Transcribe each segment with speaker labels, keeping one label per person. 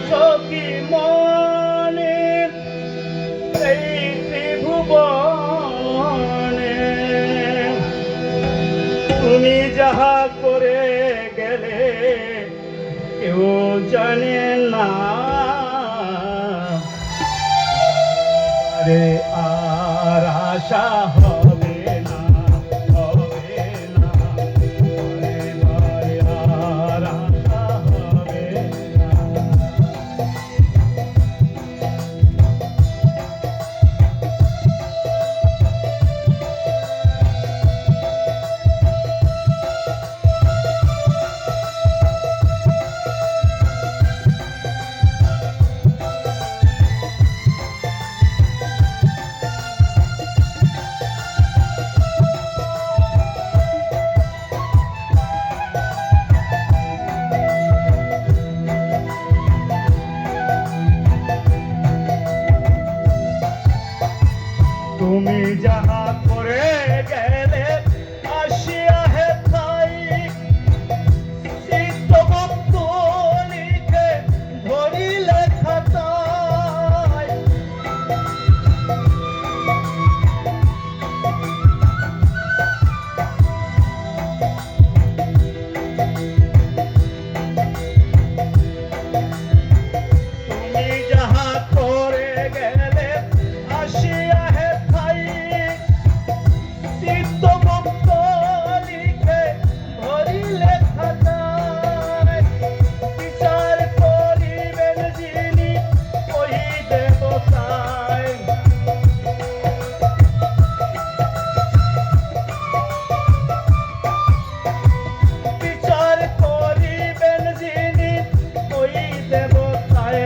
Speaker 1: চকি মনে এই ত্রিভুবনে তুমি যাহা করে গেলে কেউ জানে না রে আর আশা হবে না হবে না বারে বারে আর আশা হবে না তুমি যাহা করে গেলে আসিয়া হে তাই চিত্তগুপ্ত লিখে ধরিলে খাতায় তুমি যাহা করে গেলে আসিয়া হে চিত্তগুপ্ত লিখে ধরিলে খাতায় বিচার করিবেন যিনি ওই দেবতায় বিচার করিবেন যিনি ওই দেবতায়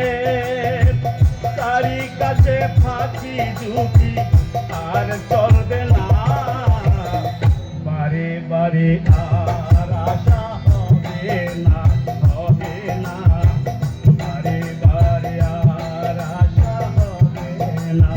Speaker 1: তারি কাছে ফাঁকি ঝুঁকি আর চলবে না বারে বারে আর আশা হবে না হবে না বারে বারে আর আশা হবে না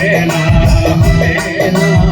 Speaker 1: হবে না, হবে না।